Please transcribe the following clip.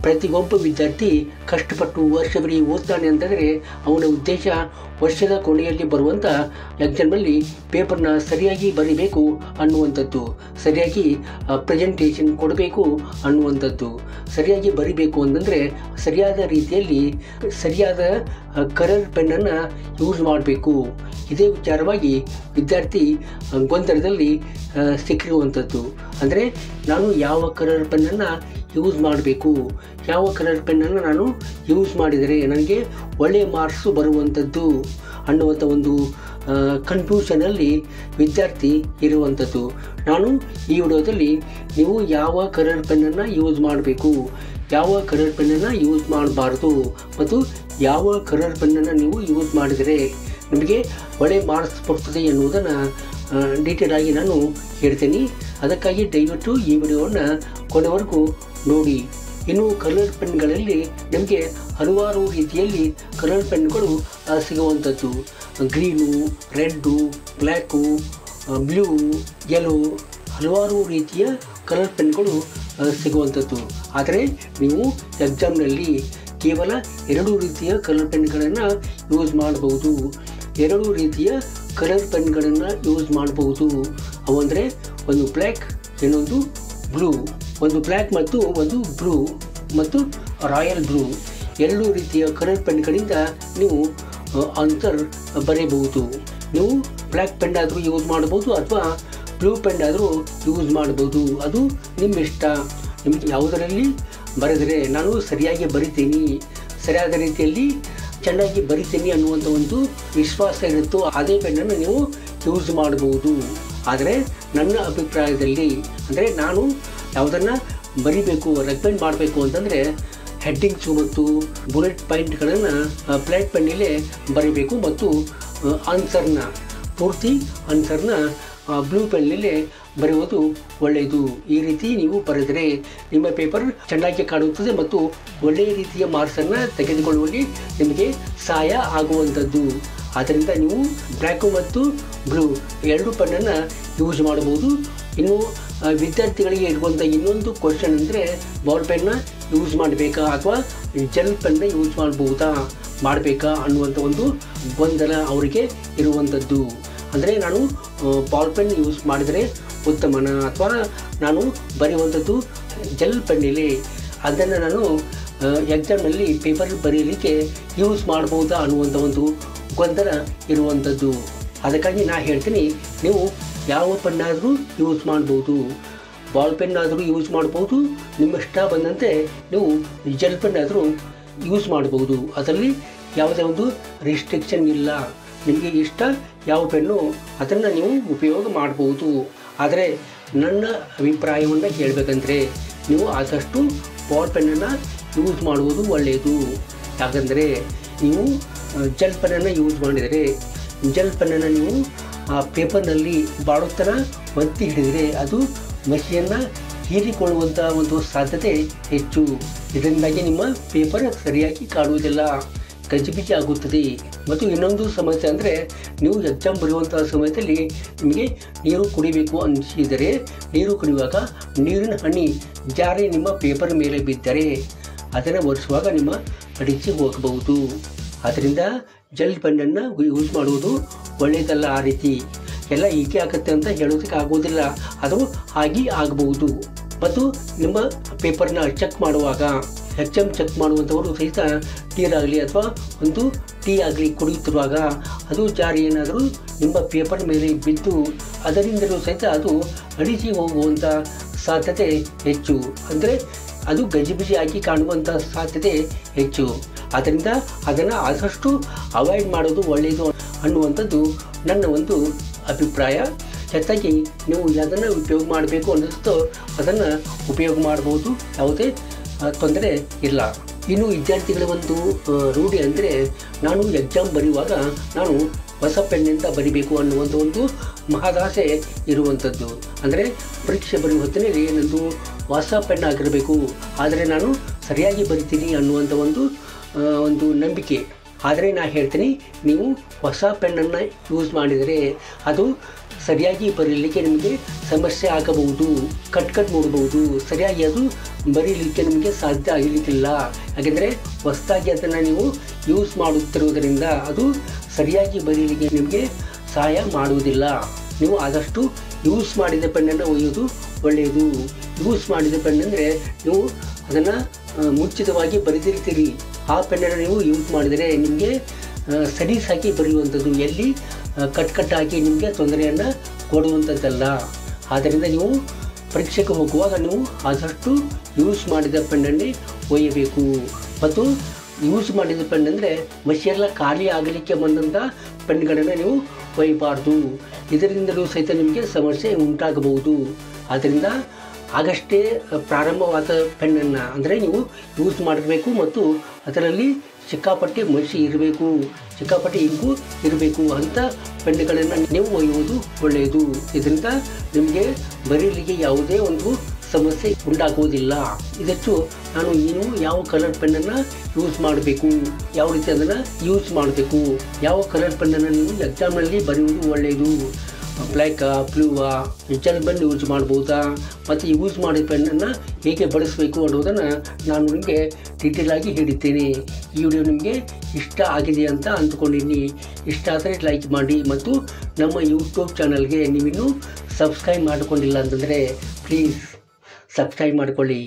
ಪ್ರತಿಯೊಬ್ಬ ವಿದ್ಯಾರ್ಥಿ ಕಷ್ಟಪಟ್ಟು ವರ್ಷವಿಡೀ ಓದ್ತಾನೆ ಅಂತಂದರೆ ಅವನ ಉದ್ದೇಶ ವರ್ಷದ ಕೊನೆಯಲ್ಲಿ ಬರುವಂಥ ಎಕ್ಸಾಮಲ್ಲಿ ಪೇಪರ್ನ ಸರಿಯಾಗಿ ಬರೀಬೇಕು ಅನ್ನುವಂಥದ್ದು, ಸರಿಯಾಗಿ ಪ್ರೆಸೆಂಟೇಷನ್ ಕೊಡಬೇಕು ಅನ್ನುವಂಥದ್ದು. ಸರಿಯಾಗಿ ಬರೀಬೇಕು ಅಂತಂದರೆ ಸರಿಯಾದ ರೀತಿಯಲ್ಲಿ ಸರಿಯಾದ ಕಲರ್ ಪೆನ್ನನ್ನು ಯೂಸ್ ಮಾಡಬೇಕು. ಇದೇ ವಿಚಾರವಾಗಿ ವಿದ್ಯಾರ್ಥಿ ಗೊಂದಲದಲ್ಲಿ ಸಿಕ್ಕಿರುವಂಥದ್ದು. ಅಂದರೆ ನಾನು ಯಾವ ಕಲರ್ ಪೆನ್ನನ್ನು ಯೂಸ್ ಮಾಡಬೇಕು, ಯಾವ ಕಲರ್ ಪೆನ್ನನ್ನು ನಾನು ಯೂಸ್ ಮಾಡಿದರೆ ನನಗೆ ಒಳ್ಳೆಯ ಮಾರ್ಕ್ಸು ಬರುವಂಥದ್ದು ಅನ್ನುವಂಥ ಒಂದು ಕನ್ಫ್ಯೂಷನಲ್ಲಿ ವಿದ್ಯಾರ್ಥಿ ಇರುವಂಥದ್ದು. ನಾನು ಈ ವಿಡಿಯೋದಲ್ಲಿ ನೀವು ಯಾವ ಕಲರ್ ಪೆನ್ನನ್ನು ಯೂಸ್ ಮಾಡಬೇಕು, ಯಾವ ಕಲರ್ ಪೆನ್ನನ್ನು ಯೂಸ್ ಮಾಡಬಾರ್ದು ಮತ್ತು ಯಾವ ಕಲರ್ ಪೆನ್ನನ್ನು ನೀವು ಯೂಸ್ ಮಾಡಿದರೆ ನಿಮಗೆ ಒಳ್ಳೆಯ ಮಾರ್ಕ್ಸ್ ಬರ್ತದೆ ಎನ್ನುವುದನ್ನು ಡೀಟೇಲ್ ಆಗಿ ನಾನು ಹೇಳ್ತೀನಿ. ಅದಕ್ಕಾಗಿ ದಯವಿಟ್ಟು ಈ ವಿಡಿಯೋವನ್ನು ಕೊನೆವರೆಗೂ ನೋಡಿ. ಇನ್ನು ಕಲರ್ ಪೆನ್ಗಳಲ್ಲಿ ನಮಗೆ ಹಲವಾರು ರೀತಿಯಲ್ಲಿ ಕಲರ್ ಪೆನ್ಗಳು ಸಿಗುವಂಥದ್ದು. Green, red, black, blue, yellow ಹಲವಾರು ರೀತಿಯ ಕಲರ್ ಪೆನ್ಗಳು ಸಿಗುವಂಥದ್ದು. ಆದರೆ ನೀವು ಎಕ್ಸಾಮ್ನಲ್ಲಿ ಕೇವಲ 2 ರೀತಿಯ ಕಲರ್ ಪೆನ್ಗಳನ್ನು ಯೂಸ್ ಮಾಡಬಹುದು. 2 ರೀತಿಯ ಕಲರ್ ಪೆನ್ಗಳನ್ನು ಯೂಸ್ ಮಾಡಬಹುದು. ಅವು ಅಂದರೆ ಒಂದು ಬ್ಲ್ಯಾಕ್, ಇನ್ನೊಂದು ಬ್ಲೂ. ಒಂದು ಬ್ಲ್ಯಾಕ್ ಮತ್ತು ಒಂದು ಬ್ಲೂ ಮತ್ತು ರಾಯಲ್ ಬ್ಲೂ 2 ರೀತಿಯ ಕಲರ್ ಪೆನ್ಗಳಿಂದ ನೀವು ಆನ್ಸರ್ ಬರೆಯಬಹುದು. ನೀವು ಬ್ಲ್ಯಾಕ್ ಪೆನ್ ಆದರೂ ಯೂಸ್ ಮಾಡ್ಬೋದು ಅಥವಾ ಬ್ಲೂ ಪೆನ್ ಆದರೂ ಯೂಸ್ ಮಾಡ್ಬೋದು. ಅದು ನಿಮ್ಮ ಇಷ್ಟ. ನಿಮಗೆ ಯಾವುದರಲ್ಲಿ ಬರೆದರೆ ನಾನು ಸರಿಯಾಗಿ ಬರಿತೀನಿ, ಸರಿಯಾದ ರೀತಿಯಲ್ಲಿ ಚೆನ್ನಾಗಿ ಬರಿತೀನಿ ಅನ್ನುವಂಥ ಒಂದು ವಿಶ್ವಾಸ ಇರುತ್ತೋ ಅದೇ ಪೆನ್ನನ್ನು ನೀವು ಯೂಸ್ ಮಾಡಬಹುದು. ಆದರೆ ನನ್ನ ಅಭಿಪ್ರಾಯದಲ್ಲಿ ಅಂದರೆ ನಾನು ಯಾವುದನ್ನು ಬರಿಬೇಕು, ರೆಕಮೆಂಡ್ ಮಾಡಬೇಕು ಅಂತಂದರೆ ಹೆಡ್ಡಿಂಗ್ಸು ಮತ್ತು ಬುಲೆಟ್ ಪಾಯಿಂಟ್ಗಳನ್ನು ಬ್ಲ್ಯಾಕ್ ಪೆನ್ನಲ್ಲೇ ಬರೀಬೇಕು ಮತ್ತು ಪೂರ್ತಿ ಆನ್ಸರ್ನ ಬ್ಲೂ ಪೆನ್ನಲ್ಲೇ ಬರೆಯುವುದು ಒಳ್ಳೆಯದು. ಈ ರೀತಿ ನೀವು ಬರೆದರೆ ನಿಮ್ಮ ಪೇಪರ್ ಚೆನ್ನಾಗಿ ಕಾಣುತ್ತದೆ ಮತ್ತು ಒಳ್ಳೆಯ ರೀತಿಯ ಮಾರ್ಕ್ಸನ್ನು ತೆಗೆದುಕೊಳ್ಳುವಲ್ಲಿ ನಿಮಗೆ ಸಹಾಯ ಆಗುವಂಥದ್ದು. ಆದ್ದರಿಂದ ನೀವು ಬ್ಲ್ಯಾಕು ಮತ್ತು ಬ್ಲೂ 2 ಪೆನ್ನನ್ನು ಯೂಸ್ ಮಾಡಬಹುದು. ಇನ್ನು ವಿದ್ಯಾರ್ಥಿಗಳಿಗೆ ಇರುವಂಥ ಇನ್ನೊಂದು ಕ್ವಶನ್ ಅಂದರೆ ಬಾಲ್ ಪೆನ್ನ ಯೂಸ್ ಮಾಡಬೇಕಾ ಅಥವಾ ಜೆಲ್ ಪೆನ್ನ ಯೂಸ್ ಮಾಡಬೇಕಾ ಅನ್ನುವಂಥ ಒಂದು ಗೊಂದಲ ಅವರಿಗೆ ಇರುವಂಥದ್ದು. ಅಂದರೆ ನಾನು ಬಾಲ್ ಪೆನ್ ಯೂಸ್ ಮಾಡಿದರೆ ಉತ್ತಮನ ಅಥವಾ ನಾನು ಬರೆಯುವಂಥದ್ದು ಜೆಲ್ ಪೆನ್ನಿಲೆ ಅದನ್ನು ನಾನು ಎಕ್ಸಾಮ್ನಲ್ಲಿ ಪೇಪರ್ ಬರೆಯಲಿಕ್ಕೆ ಯೂಸ್ ಮಾಡ್ಬೋದಾ ಅನ್ನುವಂಥ ಒಂದು ಗೊಂದಲ ಇರುವಂಥದ್ದು. ಅದಕ್ಕಾಗಿ ನಾನು ಹೇಳ್ತೀನಿ, ನೀವು ಯಾವ ಪೆನ್ನಾದರೂ ಯೂಸ್ ಮಾಡ್ಬೋದು, ಬಾಲ್ ಪೆನ್ ಆದರೂ ಯೂಸ್ ಮಾಡ್ಬೋದು, ನಿಮ್ಮ ಇಷ್ಟ ಬಂದಂತೆ ನೀವು ಜೆಲ್ ಪೆನ್ ಆದರೂ ಯೂಸ್ ಮಾಡ್ಬೋದು. ಅದರಲ್ಲಿ ಯಾವುದೇ ಒಂದು ರಿಸ್ಟ್ರಿಕ್ಷನ್ ಇಲ್ಲ. ನಿಮಗೆ ಇಷ್ಟ ಯಾವ ಪೆನ್ನು ಅದನ್ನು ನೀವು ಉಪಯೋಗ ಮಾಡ್ಬೋದು. ಆದರೆ ನನ್ನ ಅಭಿಪ್ರಾಯವನ್ನು ಹೇಳಬೇಕಂದ್ರೆ ನೀವು ಆದಷ್ಟು ಬಾಲ್ ಪೆನ್ನನ್ನು ಯೂಸ್ ಮಾಡುವುದು ಒಳ್ಳೆಯದು. ಯಾಕಂದರೆ ನೀವು ಜೆಲ್ ಪೆನ್ನನ್ನು ಯೂಸ್ ಮಾಡಿದರೆ ಜೆಲ್ ಪೆನ್ನನ್ನು ನೀವು ಆ ಪೇಪರ್ನಲ್ಲಿ ಬಾಡೋ ಥರ ಒತ್ತಿ ಹಿಡಿದರೆ ಅದು ಮಸಿಯನ್ನು ಹೀರಿಕೊಳ್ಳುವಂಥ ಒಂದು ಸಾಧ್ಯತೆ ಹೆಚ್ಚು. ಇದರಿಂದಾಗಿ ನಿಮ್ಮ ಪೇಪರ್ ಸರಿಯಾಗಿ ಕಾಣುವುದಿಲ್ಲ, ಗಜಿಬಿಜಿ ಆಗುತ್ತದೆ. ಮತ್ತು ಇನ್ನೊಂದು ಸಮಸ್ಯೆ ಅಂದರೆ ನೀವು ಎಕ್ಸಾಮ್ ಬರೆಯುವಂಥ ಸಮಯದಲ್ಲಿ ನಿಮಗೆ ನೀರು ಕುಡಿಬೇಕು ಅನಿಸಿದರೆ ನೀರು ಕುಡಿಯುವಾಗ ನೀರಿನ ಹನಿ ಜಾರಿ ನಿಮ್ಮ ಪೇಪರ್ ಮೇಲೆ ಬಿದ್ದರೆ ಅದನ್ನು ಒರೆಸುವಾಗ ನಿಮ್ಮ ಅಡಿಸಿ ಹೋಗಬಹುದು. ಆದ್ದರಿಂದ ಜೆಲ್ ಪೆನ್ನನ್ನು ಯೂಸ್ ಮಾಡುವುದು ಒಳ್ಳೆಯದಲ್ಲ. ಆ ರೀತಿ ಎಲ್ಲ ಹೀಗೆ ಆಗುತ್ತೆ ಅಂತ ಹೇಳೋದಕ್ಕೆ ಆಗೋದಿಲ್ಲ, ಅದು ಹಾಗೆ ಆಗಬಹುದು. ಮತ್ತು ನಿಮ್ಮ ಪೇಪರ್ನ ಚೆಕ್ ಮಾಡುವಾಗ ಎಕ್ಸಾಮ್ ಚೆಕ್ ಮಾಡುವಂಥವರು ಸಹಿತ ನೀರಾಗಲಿ ಅಥವಾ ಒಂದು ಟೀ ಆಗಲಿ ಕುಡಿಯುತ್ತಿರುವಾಗ ಅದು ಜಾರಿ ಏನಾದರೂ ನಿಮ್ಮ ಪೇಪರ್ ಮೇಲೆ ಬಿದ್ದು ಅದರಿಂದಲೂ ಸಹಿತ ಅದು ಅಡಿಸಿ ಹೋಗುವಂಥ ಸಾಧ್ಯತೆ ಹೆಚ್ಚು. ಅಂದರೆ ಅದು ಗಜಿಬಿಜಿಯಾಗಿ ಕಾಣುವಂಥ ಸಾಧ್ಯತೆ ಹೆಚ್ಚು. ಆದ್ದರಿಂದ ಅದನ್ನು ಆದಷ್ಟು ಅವಾಯ್ಡ್ ಮಾಡೋದು ಒಳ್ಳೆಯದು ಅನ್ನುವಂಥದ್ದು ನನ್ನ ಒಂದು ಅಭಿಪ್ರಾಯ. ಜೊತೆಗೆ ನೀವು ಯಾವುದನ್ನು ಉಪಯೋಗ ಮಾಡಬೇಕು ಅನ್ನಿಸ್ತೋ ಅದನ್ನು ಉಪಯೋಗ ಮಾಡ್ಬೋದು, ಯಾವುದೇ ತೊಂದರೆ ಇಲ್ಲ. ಇನ್ನು ವಿದ್ಯಾರ್ಥಿಗಳ ಒಂದು ರೂಢಿ ಅಂದರೆ ನಾನು ಎಕ್ಸಾಮ್ ಬರೆಯುವಾಗ ನಾನು ಹೊಸ ಪೆನ್ನಿಂದ ಬರಿಬೇಕು ಅನ್ನುವಂಥ ಒಂದು ಮಹದಾಸೆ ಇರುವಂಥದ್ದು. ಅಂದರೆ ಪರೀಕ್ಷೆ ಬರೆಯುವ ಹೊತ್ತಿನಲ್ಲಿ ನಂದು ಹೊಸ ಪೆನ್ ಆಗಿರಬೇಕು, ಆದರೆ ನಾನು ಸರಿಯಾಗಿ ಬರಿತೀನಿ ಅನ್ನುವಂಥ ಒಂದು ನಂಬಿಕೆ ಆದರೆ ನಾನು ಹೇಳ್ತೀನಿ, ನೀವು ಹೊಸ ಪೆನ್ನನ್ನು ಯೂಸ್ ಮಾಡಿದರೆ ಅದು ಸರಿಯಾಗಿ ಬರೀಲಿಕ್ಕೆ ನಿಮಗೆ ಸಮಸ್ಯೆ ಆಗಬಹುದು, ಕಟ್ ಮೂಡಬಹುದು, ಸರಿಯಾಗಿ ಅದು ಬರೀಲಿಕ್ಕೆ ನಿಮಗೆ ಸಾಧ್ಯ ಆಗಲಿಕ್ಕಿಲ್ಲ. ಯಾಕೆಂದರೆ ಹೊಸದಾಗಿ ಅದನ್ನು ನೀವು ಯೂಸ್ ಮಾಡುತ್ತಿರುವುದರಿಂದ ಅದು ಸರಿಯಾಗಿ ಬರೀಲಿಕ್ಕೆ ನಿಮಗೆ ಸಹಾಯ ಮಾಡುವುದಿಲ್ಲ. ನೀವು ಆದಷ್ಟು ಯೂಸ್ ಮಾಡಿದ ಪೆನ್ನನ್ನು ಒಯ್ಯೋದು ಒಳ್ಳೆಯದು. ಯೂಸ್ ಮಾಡಿದ ಪೆನ್ನಂದರೆ ನೀವು ಅದನ್ನು ಮುಂಚಿತವಾಗಿ ಬರೆದಿರ್ತೀರಿ. ಆ ಪೆನ್ನನ್ನು ನೀವು ಯೂಸ್ ಮಾಡಿದರೆ ನಿಮಗೆ ಸಲೀಸಾಗಿ ಬರೆಯುವಂಥದ್ದು, ಎಲ್ಲಿ ಕಟ್ಟಾಗಿ ನಿಮಗೆ ತೊಂದರೆಯನ್ನು ಕೊಡುವಂಥದ್ದಲ್ಲ. ಆದ್ದರಿಂದ ನೀವು ಪರೀಕ್ಷೆಗೆ ಹೋಗುವಾಗ ನೀವು ಆದಷ್ಟು ಯೂಸ್ ಮಾಡಿದ ಪೆನ್ನನ್ನೇ ಒಯ್ಯಬೇಕು. ಮತ್ತು ಯೂಸ್ ಮಾಡಿದ ಪೆನ್ ಅಂದರೆ ಮಷಿಯೆಲ್ಲ ಖಾಲಿ ಆಗಲಿಕ್ಕೆ ಬಂದಂಥ ಪೆನ್ಗಳನ್ನು ನೀವು ಒಯ್ಯಬಾರ್ದು. ಇದರಿಂದಲೂ ಸಹಿತ ನಿಮಗೆ ಸಮಸ್ಯೆ ಉಂಟಾಗಬಹುದು. ಆದ್ದರಿಂದ ಆಗಷ್ಟೇ ಪ್ರಾರಂಭವಾದ ಪೆನ್ನನ್ನು ಅಂದರೆ ನೀವು ಯೂಸ್ ಮಾಡಿರಬೇಕು ಮತ್ತು ಅದರಲ್ಲಿ ಸಿಕ್ಕಾಪಟ್ಟೆ ಮಷಿ ಇರಬೇಕು, ಸಿಕ್ಕಾಪಟ್ಟೆ ಇಂಕು ಇರಬೇಕು ಅಂತ ಪೆನ್ನುಗಳನ್ನು ನೀವು ಒಯ್ಯುವುದು ಒಳ್ಳೆಯದು. ಇದರಿಂದ ನಿಮಗೆ ಬರೀಲಿಕ್ಕೆ ಯಾವುದೇ ಒಂದು ಸಮಸ್ಯೆ ಉಂಟಾಗುವುದಿಲ್ಲ. ಇದಷ್ಟು ನಾನು ಯಾವ ಕಲರ್ ಪೆನ್ನನ್ನು ಯೂಸ್ ಮಾಡಬೇಕು, ಯಾವ ರೀತಿ ಅದನ್ನು ಯೂಸ್ ಮಾಡಬೇಕು, ಯಾವ ಕಲರ್ ಪೆನ್ನನ್ನು ನೀವು ಎಕ್ಸಾಮ್ನಲ್ಲಿ ಬರೆಯುವುದು ಒಳ್ಳೆಯದು, ಬ್ಲ್ಯಾಕಾ ಬ್ಲೂವಾ ಜೆಲ್ ಪೆನ್ ಯೂಸ್ ಮಾಡ್ಬೋದಾ ಮತ್ತು ಯೂಸ್ ಮಾಡಿದ ಪೆನ್ನನ್ನು ಹೇಗೆ ಬಳಸಬೇಕು ಅನ್ನೋದನ್ನು ನಾನು ನಿಮಗೆ ಡೀಟೇಲಾಗಿ ಹೇಳಿದ್ದೇನೆ. ಈ ವಿಡಿಯೋ ನಿಮಗೆ ಇಷ್ಟ ಆಗಿದೆ ಅಂತ ಅಂದ್ಕೊಂಡಿದ್ದೀನಿ. ಇಷ್ಟ ಆದರೆ ಲೈಕ್ ಮಾಡಿ ಮತ್ತು ನಮ್ಮ ಯೂಟ್ಯೂಬ್ ಚಾನಲ್ಗೆ ನೀವಿನ್ನೂ ಸಬ್ಸ್ಕ್ರೈಬ್ ಮಾಡಿಕೊಂಡಿಲ್ಲ ಅಂತಂದರೆ ಪ್ಲೀಸ್ ಸಬ್ಸ್ಕ್ರೈಬ್ ಮಾಡಿಕೊಳ್ಳಿ.